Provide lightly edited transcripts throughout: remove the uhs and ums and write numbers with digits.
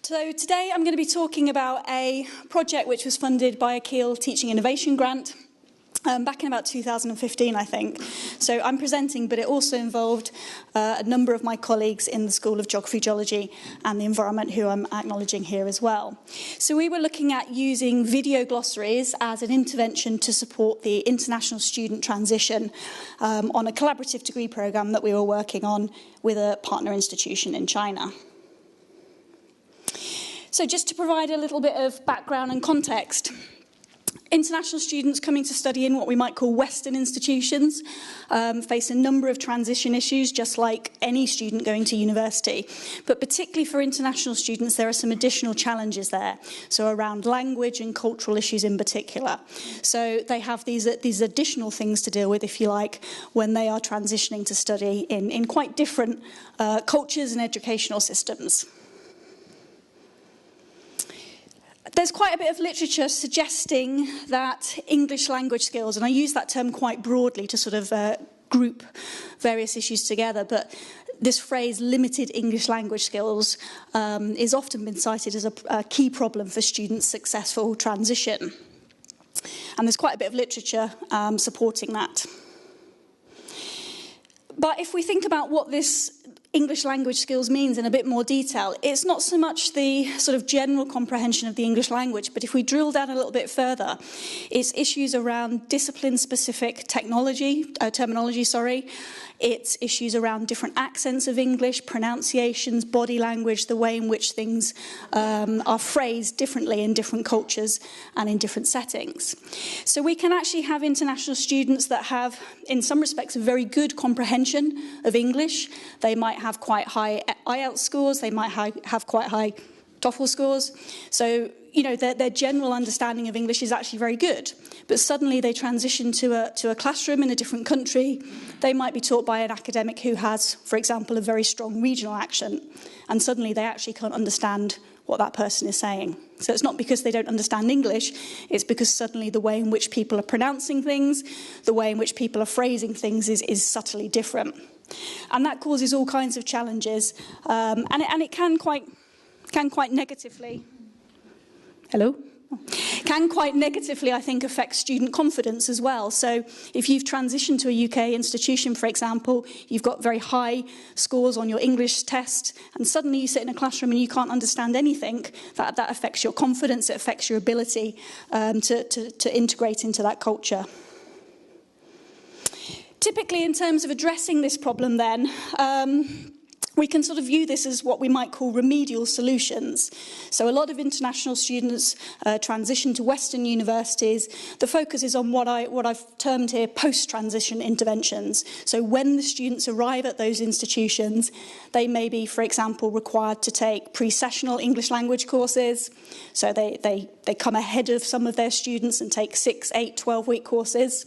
So today I'm going to be talking about a project which was funded by a Keele Teaching Innovation Grant back in about 2015, I think. So I'm presenting, but it also involved a number of my colleagues in the School of Geography, Geology and the Environment who I'm acknowledging here as well. So we were looking at using video glossaries as an intervention to support the international student transition on a collaborative degree programme that we were working on with a partner institution in China. So just to provide a little bit of background and context, international students coming to study in what we might call Western institutions face a number of transition issues, just like any student going to university. But particularly for international students, there are some additional challenges there, so around language and cultural issues in particular. So they have these additional things to deal with, if you like, when they are transitioning to study in quite different cultures and educational systems. There's quite a bit of literature suggesting that English language skills, and I use that term quite broadly to sort of group various issues together, but this phrase, limited English language skills, is often been cited as a key problem for students' successful transition. And there's quite a bit of literature supporting that. But if we think about what this English language skills means in a bit more detail, it's not so much the sort of general comprehension of the English language, but if we drill down a little bit further, it's issues around discipline-specific terminology. It's issues around different accents of English, pronunciations, body language, the way in which things are phrased differently in different cultures and in different settings. So we can actually have international students that have, in some respects, a very good comprehension of English. They might have quite high IELTS scores, they might have quite high TOEFL scores. So, you know, their general understanding of English is actually very good. But suddenly they transition to a classroom in a different country. They might be taught by an academic who has, for example, a very strong regional accent. And suddenly they actually can't understand what that person is saying. So it's not because they don't understand English, it's because suddenly the way in which people are pronouncing things, the way in which people are phrasing things is subtly different. And that causes all kinds of challenges. And it can quite negatively... Hello? Can quite negatively, I think, affect student confidence as well. So if you've transitioned to a UK institution, for example, you've got very high scores on your English test, and suddenly you sit in a classroom and you can't understand anything, that affects your confidence, it affects your ability to integrate into that culture. Typically, in terms of addressing this problem then, we can sort of view this as what we might call remedial solutions. So a lot of international students transition to Western universities. The focus is on what I've termed here post-transition interventions. So when the students arrive at those institutions, they may be, for example, required to take pre-sessional English language courses. So they come ahead of some of their students and take 6, 8, 12-week courses.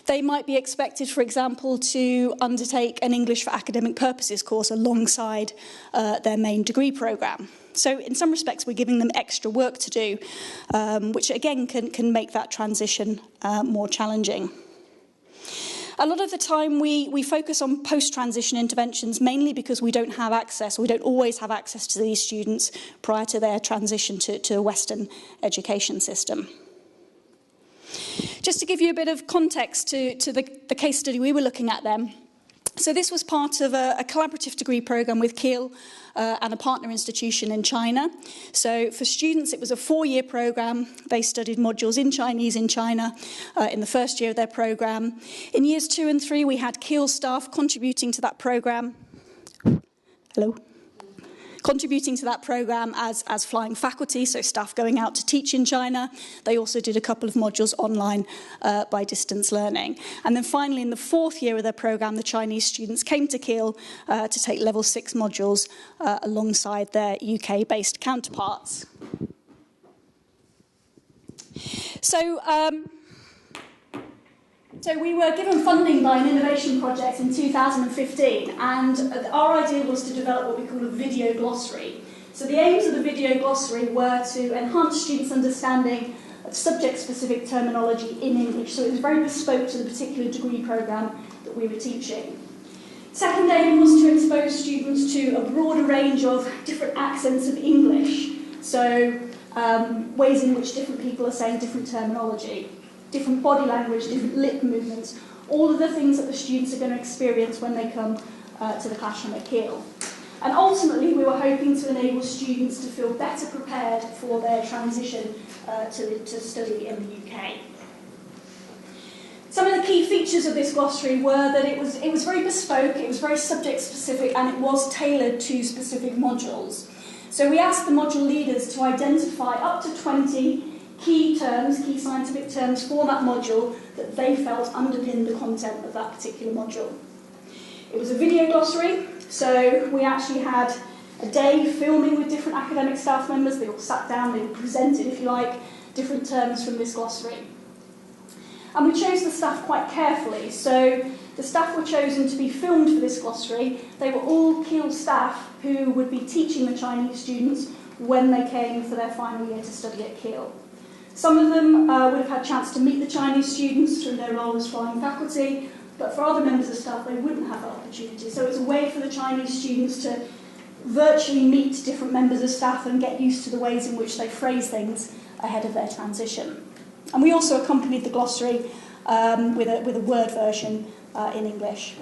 They might be expected, for example, to undertake an English for academic purposes course alongside their main degree programme. So in some respects, we're giving them extra work to do, which again can make that transition more challenging. A lot of the time we focus on post-transition interventions mainly because we don't have access, or we don't always have access to these students prior to their transition to a Western education system. Just to give you a bit of context to the case study we were looking at then. So this was part of a collaborative degree programme with Keele and a partner institution in China. So for students, it was a 4-year programme. They studied modules in Chinese in China in the first year of their programme. In years 2 and 3, we had Keele staff contributing to that programme. Hello? Contributing to that programme as flying faculty, so staff going out to teach in China. They also did a couple of modules online by distance learning. And then finally, in the 4th year of their programme, the Chinese students came to Keele to take level 6 modules alongside their UK-based counterparts. So we were given funding by an innovation project in 2015, and our idea was to develop what we call a video glossary. So the aims of the video glossary were to enhance students' understanding of subject-specific terminology in English. So it was very bespoke to the particular degree programme that we were teaching. Second aim was to expose students to a broader range of different accents of English, so ways in which different people are saying different terminology, different body language, different lip movements, all of the things that the students are going to experience when they come to the classroom at Keele. And ultimately, we were hoping to enable students to feel better prepared for their transition to study in the UK. Some of the key features of this glossary were that it was very bespoke, it was very subject specific, and it was tailored to specific modules. So we asked the module leaders to identify up to 20 key terms, key scientific terms for that module that they felt underpinned the content of that particular module. It was a video glossary, so we actually had a day filming with different academic staff members. They all sat down, they presented, if you like, different terms from this glossary. And we chose the staff quite carefully, so the staff were chosen to be filmed for this glossary. They were all Keele staff who would be teaching the Chinese students when they came for their final year to study at Keele. Some of them would have had a chance to meet the Chinese students through their role as flying faculty, but for other members of staff they wouldn't have that opportunity. So it's a way for the Chinese students to virtually meet different members of staff and get used to the ways in which they phrase things ahead of their transition. And we also accompanied the glossary with a word version in English.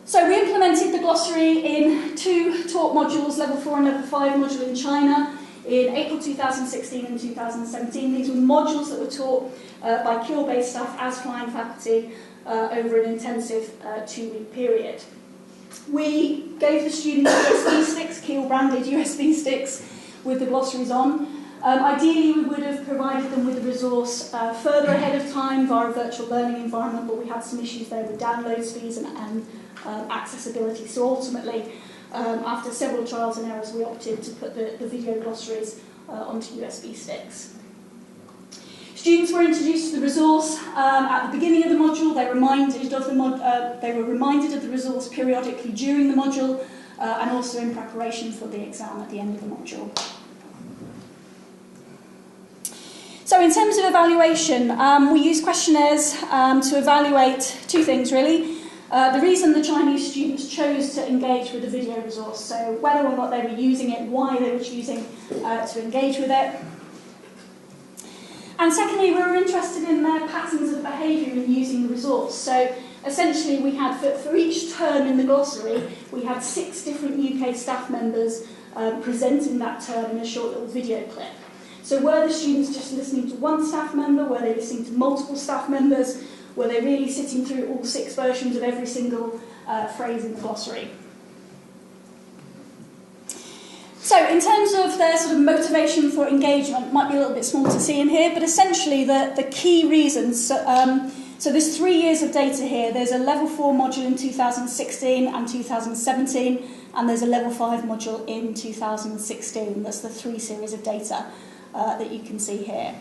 So we implemented the glossary in 2 taught modules, level 4 and level 5 module in China, in April 2016 and 2017. These were modules that were taught by Keele-based staff as flying faculty over an intensive 2-week period. We gave the students USB sticks, Keele-branded USB sticks, with the glossaries on. Ideally, we would have provided them with a resource further ahead of time via a virtual learning environment, but we had some issues there with download speeds and accessibility. So ultimately, after several trials and errors, we opted to put the video glossaries onto USB sticks. Students were introduced to the resource at the beginning of the module. They were reminded of the resource periodically during the module and also in preparation for the exam at the end of the module. So in terms of evaluation, we used questionnaires to evaluate 2 things really. The reason the Chinese students chose to engage with the video resource, so whether or not they were using it, why they were choosing to engage with it. And secondly, we were interested in their patterns of behaviour in using the resource. So essentially we had, for each term in the glossary, we had 6 different UK staff members presenting that term in a short little video clip. So were the students just listening to one staff member? Were they listening to multiple staff members? Were they really sitting through all 6 versions of every single phrase in the glossary? So in terms of their sort of motivation for engagement, might be a little bit small to see in here, but essentially the key reasons, so there's 3 years of data here. There's a level 4 module in 2016 and 2017, and there's a level 5 module in 2016. That's the 3 series of data that you can see here.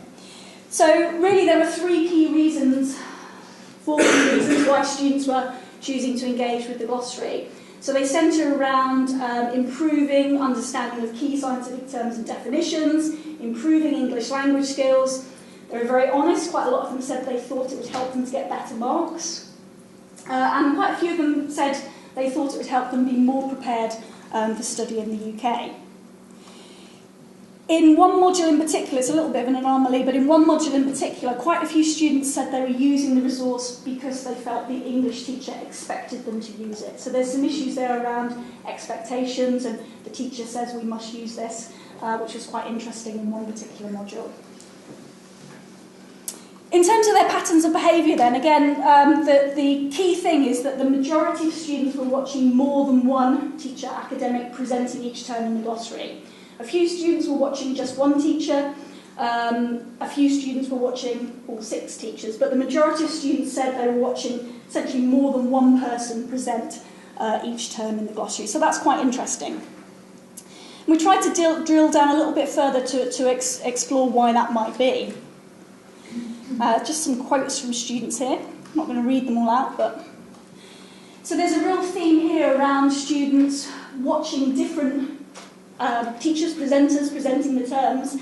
So really there are 3 key reasons, 4 key reasons why students were choosing to engage with the glossary. So they centre around improving understanding of key scientific terms and definitions, improving English language skills. They were very honest. Quite a lot of them said they thought it would help them to get better marks. And quite a few of them said they thought it would help them be more prepared for study in the UK. In one module in particular, it's a little bit of an anomaly, but in one module in particular, quite a few students said they were using the resource because they felt the English teacher expected them to use it. So there's some issues there around expectations, and the teacher says we must use this, which was quite interesting in one particular module. In terms of their patterns of behaviour then, again, the key thing is that the majority of students were watching more than one teacher academic presenting each term in the glossary. A few students were watching just one teacher, a few students were watching all 6 teachers, but the majority of students said they were watching essentially more than one person present each term in the glossary, so that's quite interesting. We tried to drill down a little bit further to explore why that might be. Just some quotes from students here. I'm not going to read them all out, but... So there's a real theme here around students watching different teachers, presenters presenting the terms.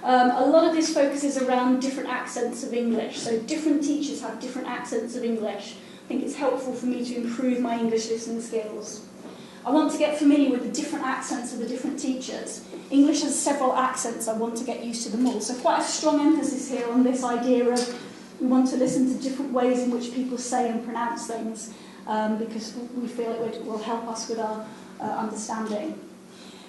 A lot of this focuses around different accents of English. So different teachers have different accents of English. I think it's helpful for me to improve my English listening skills. I want to get familiar with the different accents of the different teachers. English has several accents, I want to get used to them all. So quite a strong emphasis here on this idea of we want to listen to different ways in which people say and pronounce things, because we feel it will help us with our understanding.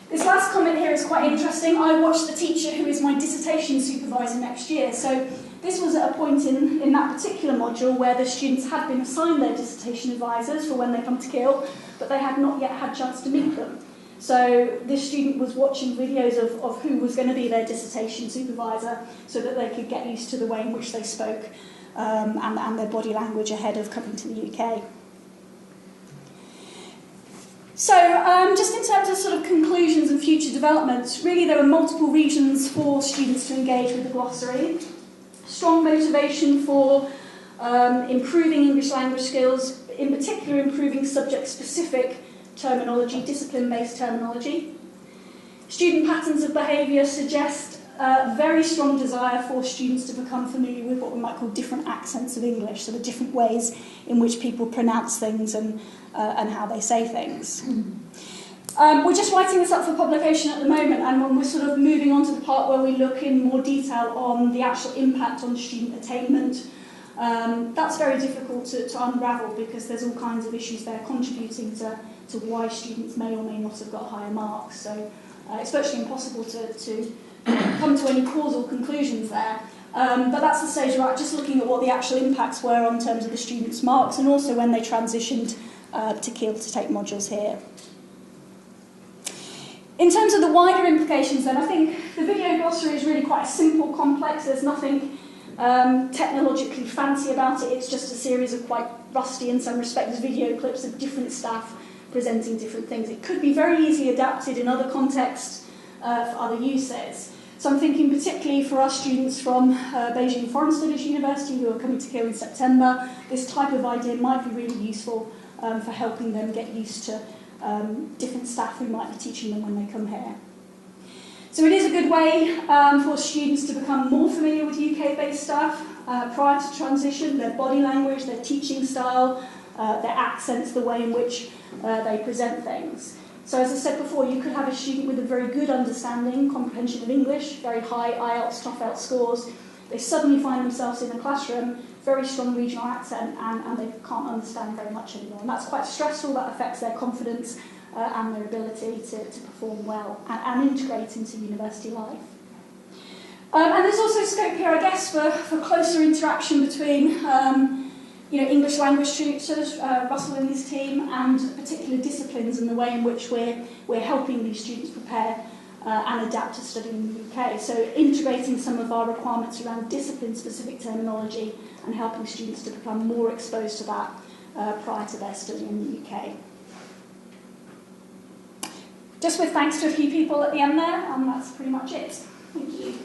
This last comment here is quite interesting. I watched the teacher who is my dissertation supervisor next year. So this was at a point in that particular module where the students had been assigned their dissertation advisors for when they come to Keele, but they had not yet had a chance to meet them. So this student was watching videos of who was going to be their dissertation supervisor so that they could get used to the way in which they spoke and their body language ahead of coming to the UK. So, just in terms of sort of conclusions and future developments, really there are multiple reasons for students to engage with the glossary. Strong motivation for improving English language skills, in particular improving subject-specific terminology, discipline-based terminology. Student patterns of behaviour suggest a very strong desire for students to become familiar with what we might call different accents of English, so the different ways in which people pronounce things and how they say things. We're just writing this up for publication at the moment, and when we're sort of moving on to the part where we look in more detail on the actual impact on student attainment, that's very difficult to unravel because there's all kinds of issues there contributing to why students may or may not have got higher marks. So it's virtually impossible to come to any causal conclusions there. But that's the stage we're at, just looking at what the actual impacts were in terms of the students' marks and also when they transitioned to Keele to take modules here. In terms of the wider implications then, I think the video glossary is really quite simple, complex. There's nothing technologically fancy about it. It's just a series of quite rusty, in some respects, video clips of different staff presenting different things. It could be very easily adapted in other contexts for other uses. So I'm thinking particularly for our students from Beijing Foreign Studies University who are coming to Keele in September, this type of idea might be really useful for helping them get used to different staff who might be teaching them when they come here. So it is a good way for students to become more familiar with UK-based staff prior to transition, their body language, their teaching style, their accents, the way in which they present things. So as I said before, you could have a student with a very good understanding, comprehension of English, very high IELTS, TOEFL scores. They suddenly find themselves in a classroom, very strong regional accent, and they can't understand very much anymore. And that's quite stressful. That affects their confidence and their ability to perform well and integrate into university life. And there's also scope here, I guess, for closer interaction between English language tutors, Russell and his team, and particular disciplines and the way in which we're helping these students prepare and adapt to studying in the UK. So integrating some of our requirements around discipline-specific terminology and helping students to become more exposed to that prior to their study in the UK. Just with thanks to a few people at the end there, and that's pretty much it. Thank you.